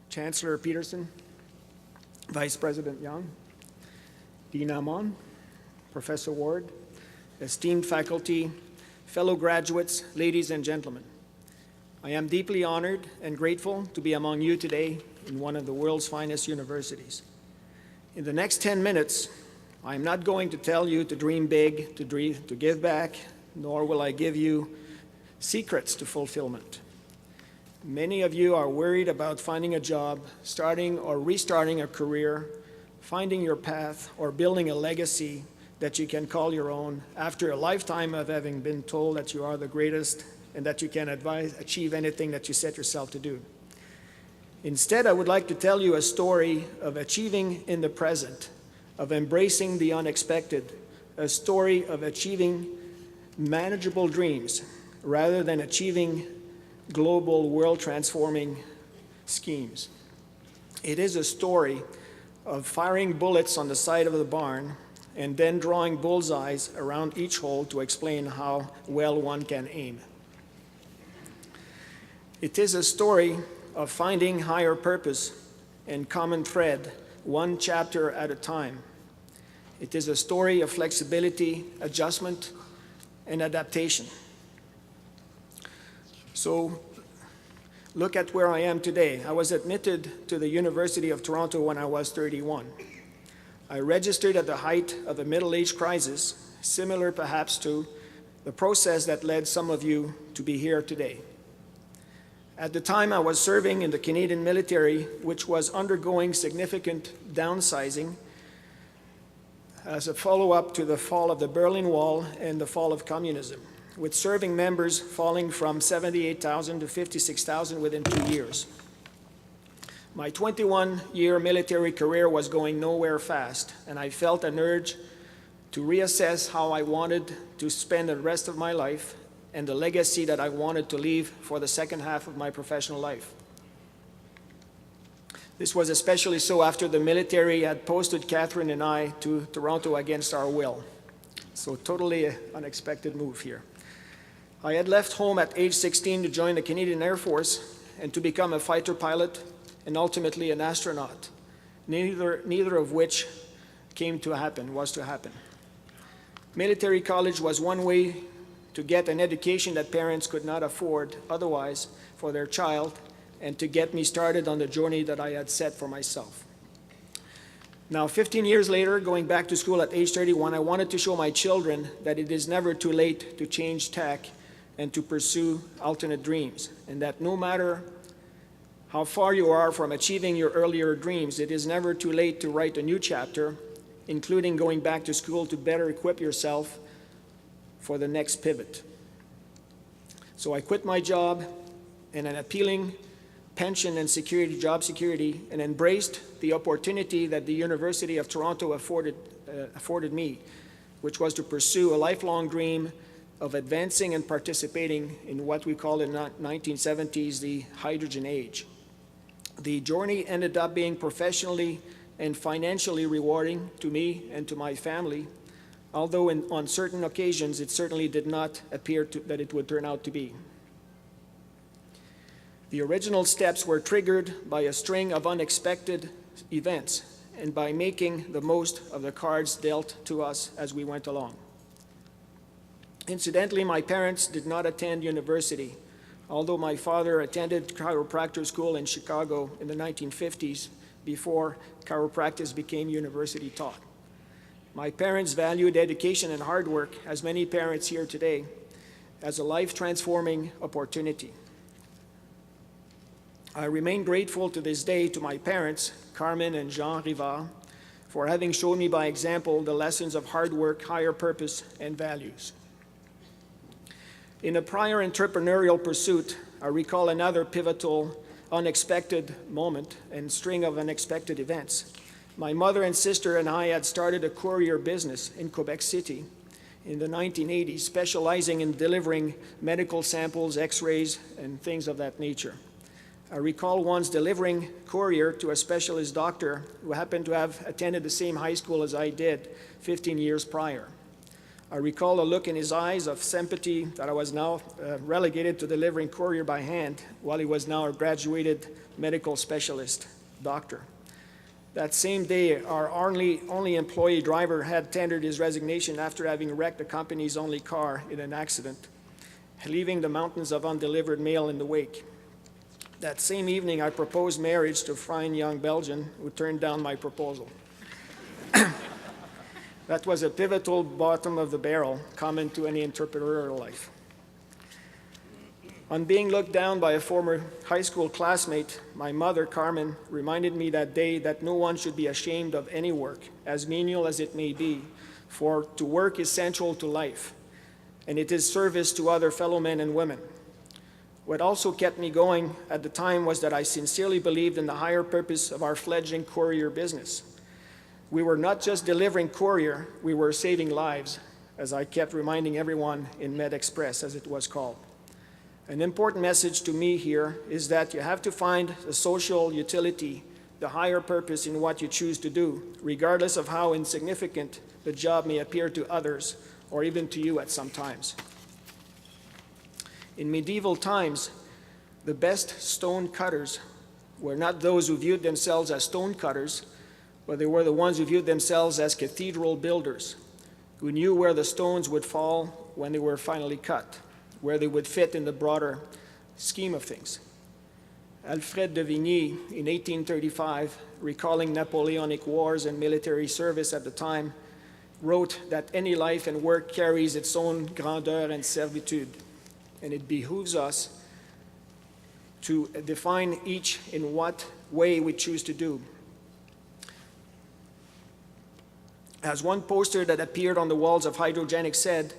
Chancellor Peterson, Vice President Young, Dean Amon, Professor Ward, esteemed faculty, fellow graduates, ladies and gentlemen. I am deeply honored and grateful to be among you today in one of the world's finest universities. In the next 10 minutes, I am not going to tell you to dream big, to give back, nor will I give you secrets to fulfillment. Many of you are worried about finding a job, starting or restarting a career, finding your path, or building a legacy that you can call your own after a lifetime of having been told that you are the greatest and that you can achieve anything that you set yourself to do. Instead, I would like to tell you a story of achieving in the present, of embracing the unexpected, a story of achieving manageable dreams rather than achieving global world-transforming schemes. It is a story of firing bullets on the side of the barn and then drawing bullseyes around each hole to explain how well one can aim. It is a story of finding higher purpose and common thread, one chapter at a time. It is a story of flexibility, adjustment, and adaptation. So, look at where I am today. I was admitted to the University of Toronto when I was 31. I registered at the height of the middle-age crisis, similar perhaps to the process that led some of you to be here today. At the time, I was serving in the Canadian military, which was undergoing significant downsizing as a follow-up to the fall of the Berlin Wall and the fall of communism, with serving members falling from 78,000 to 56,000 within 2 years. My 21-year military career was going nowhere fast, and I felt an urge to reassess how I wanted to spend the rest of my life and the legacy that I wanted to leave for the second half of my professional life. This was especially so after the military had posted Catherine and I to Toronto against our will. So totally an unexpected move here. I had left home at age 16 to join the Canadian Air Force and to become a fighter pilot and ultimately an astronaut, neither of which was to happen. Military college was one way to get an education that parents could not afford otherwise for their child, and to get me started on the journey that I had set for myself. Now, 15 years later, going back to school at age 31, I wanted to show my children that it is never too late to change tack and to pursue alternate dreams, and that no matter how far you are from achieving your earlier dreams, it is never too late to write a new chapter, including going back to school to better equip yourself for the next pivot. So I quit my job and an appealing pension and job security, and embraced the opportunity that the University of Toronto afforded me, which was to pursue a lifelong dream of advancing and participating in what we call in the 1970s the hydrogen age. The journey ended up being professionally and financially rewarding to me and to my family, although on certain occasions it certainly did not appear that it would turn out to be. The original steps were triggered by a string of unexpected events and by making the most of the cards dealt to us as we went along. Incidentally, my parents did not attend university, although my father attended chiropractor school in Chicago in the 1950s before chiropractic became university taught. My parents valued education and hard work, as many parents here today, as a life-transforming opportunity. I remain grateful to this day to my parents, Carmen and Jean Rivard, for having shown me by example the lessons of hard work, higher purpose, and values. In a prior entrepreneurial pursuit, I recall another pivotal, unexpected moment and string of unexpected events. My mother and sister and I had started a courier business in Quebec City in the 1980s, specializing in delivering medical samples, x-rays, and things of that nature. I recall once delivering courier to a specialist doctor who happened to have attended the same high school as I did 15 years prior. I recall a look in his eyes of sympathy that I was now relegated to delivering courier by hand, while he was now a graduated medical specialist, doctor. That same day, our only employee driver had tendered his resignation after having wrecked the company's only car in an accident, leaving the mountains of undelivered mail in the wake. That same evening, I proposed marriage to a fine young Belgian who turned down my proposal. That was a pivotal bottom of the barrel, common to any entrepreneurial life. On being looked down by a former high school classmate, my mother, Carmen, reminded me that day that no one should be ashamed of any work, as menial as it may be, for to work is central to life, and it is service to other fellow men and women. What also kept me going at the time was that I sincerely believed in the higher purpose of our fledgling courier business. We were not just delivering courier, we were saving lives, as I kept reminding everyone in Med Express, as it was called. An important message to me here is that you have to find the social utility, the higher purpose in what you choose to do, regardless of how insignificant the job may appear to others, or even to you at some times. In medieval times, the best stone cutters were not those who viewed themselves as stone cutters, but they were the ones who viewed themselves as cathedral builders, who knew where the stones would fall when they were finally cut, where they would fit in the broader scheme of things. Alfred de Vigny, in 1835, recalling Napoleonic wars and military service at the time, wrote that any life and work carries its own grandeur and servitude, and it behooves us to define each in what way we choose to do. As one poster that appeared on the walls of Hydrogenic said,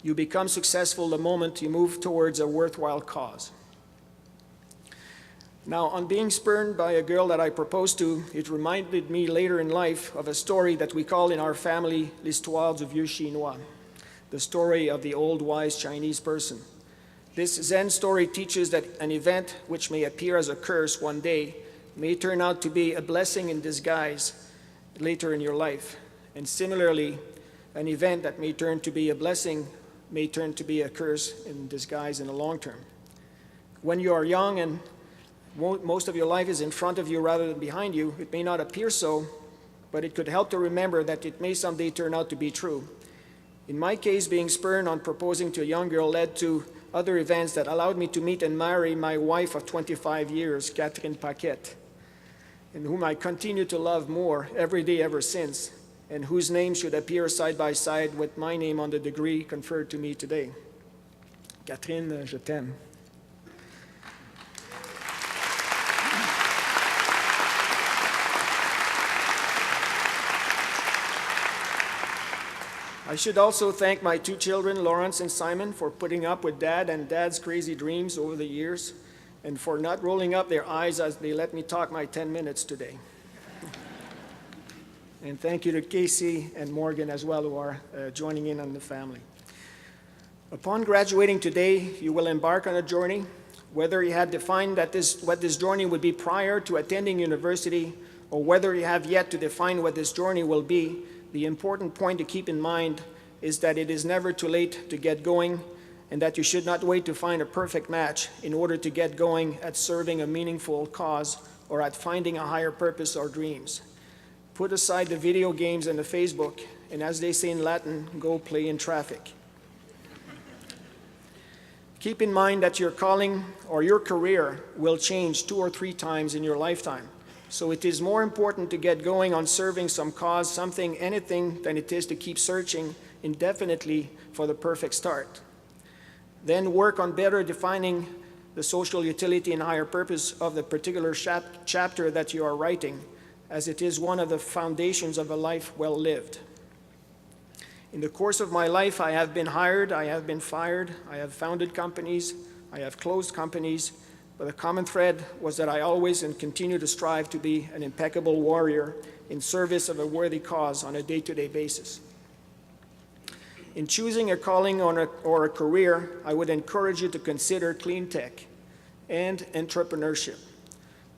you become successful the moment you move towards a worthwhile cause. Now, on being spurned by a girl that I proposed to, it reminded me later in life of a story that we call in our family l'histoire du vieux chinois, the story of the old wise Chinese person. This Zen story teaches that an event which may appear as a curse one day may turn out to be a blessing in disguise later in your life. And similarly, an event that may turn to be a blessing may turn to be a curse in disguise in the long term. When you are young and most of your life is in front of you rather than behind you, it may not appear so, but it could help to remember that it may someday turn out to be true. In my case, being spurned on proposing to a young girl led to other events that allowed me to meet and marry my wife of 25 years, Catherine Paquette, and whom I continue to love more every day ever since, and whose name should appear side by side with my name on the degree conferred to me today. Catherine, je t'aime. I should also thank my two children, Lawrence and Simon, for putting up with Dad and Dad's crazy dreams over the years, and for not rolling up their eyes as they let me talk my 10 minutes today. And thank you to Casey and Morgan as well, who are joining in on the family. Upon graduating today, you will embark on a journey, whether you had defined what this journey would be prior to attending university, or whether you have yet to define what this journey will be. The important point to keep in mind is that it is never too late to get going, and that you should not wait to find a perfect match in order to get going at serving a meaningful cause or at finding a higher purpose or dreams. Put aside the video games and the Facebook, and as they say in Latin, go play in traffic. Keep in mind that your calling or your career will change 2 or 3 times in your lifetime. So it is more important to get going on serving some cause, something, anything, than it is to keep searching indefinitely for the perfect start. Then work on better defining the social utility and higher purpose of the particular chapter that you are writing, as it is one of the foundations of a life well lived. In the course of my life, I have been hired, I have been fired, I have founded companies, I have closed companies, but the common thread was that I always and continue to strive to be an impeccable warrior in service of a worthy cause on a day-to-day basis. In choosing a calling or a career, I would encourage you to consider clean tech and entrepreneurship.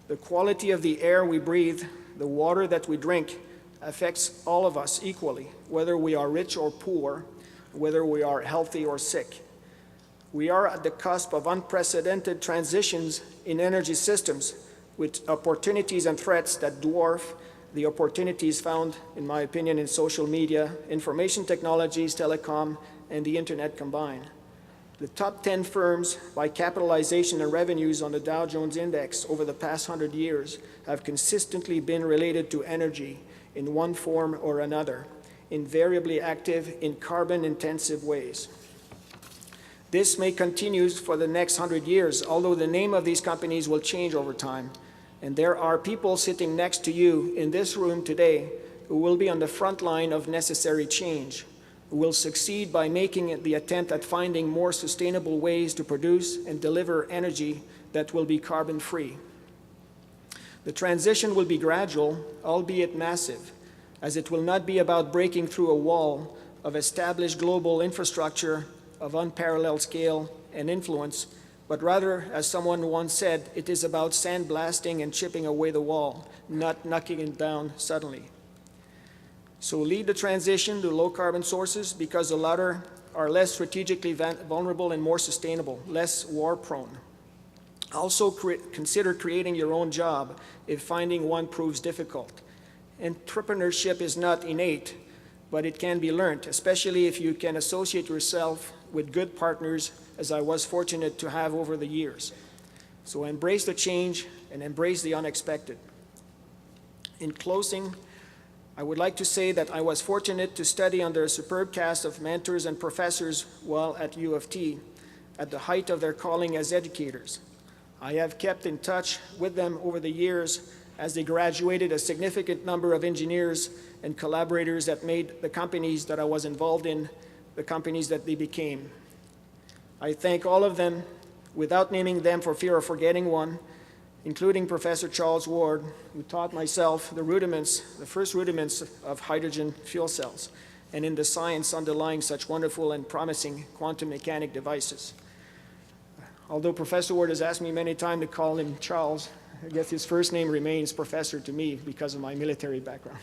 The quality of the air we breathe, the water that we drink, affects all of us equally, whether we are rich or poor, whether we are healthy or sick. We are at the cusp of unprecedented transitions in energy systems, with opportunities and threats that dwarf the opportunities found, in my opinion, in social media, information technologies, telecom, and the internet combined. The top 10 firms by capitalization and revenues on the Dow Jones Index over the past 100 years have consistently been related to energy in one form or another, invariably active in carbon-intensive ways. This may continue for the next 100 years, although the name of these companies will change over time. And there are people sitting next to you in this room today who will be on the front line of necessary change, who will succeed by making the attempt at finding more sustainable ways to produce and deliver energy that will be carbon-free. The transition will be gradual, albeit massive, as it will not be about breaking through a wall of established global infrastructure of unparalleled scale and influence, but rather, as someone once said, it is about sandblasting and chipping away the wall, not knocking it down suddenly. So lead the transition to low-carbon sources because the latter are less strategically vulnerable and more sustainable, less war-prone. Also consider creating your own job if finding one proves difficult. Entrepreneurship is not innate, but it can be learned, especially if you can associate yourself with good partners, as I was fortunate to have over the years. So embrace the change and embrace the unexpected. In closing, I would like to say that I was fortunate to study under a superb cast of mentors and professors while at U of T, at the height of their calling as educators. I have kept in touch with them over the years as they graduated a significant number of engineers and collaborators that made the companies that I was involved in the companies that they became. I thank all of them without naming them for fear of forgetting one, including Professor Charles Ward, who taught myself the first rudiments of hydrogen fuel cells, and in the science underlying such wonderful and promising quantum mechanic devices. Although Professor Ward has asked me many times to call him Charles, I guess his first name remains Professor to me because of my military background.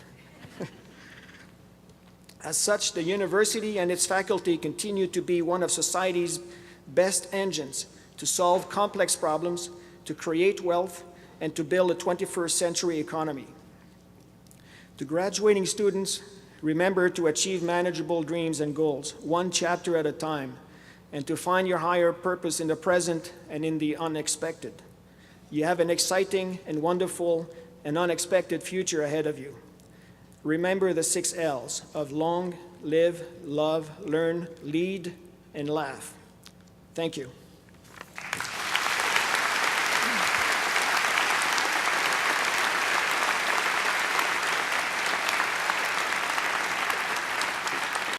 As such, the university and its faculty continue to be one of society's best engines to solve complex problems, to create wealth, and to build a 21st century economy. To graduating students, remember to achieve manageable dreams and goals, one chapter at a time, and to find your higher purpose in the present and in the unexpected. You have an exciting and wonderful and unexpected future ahead of you. Remember the 6 L's of long, live, love, learn, lead, and laugh. Thank you.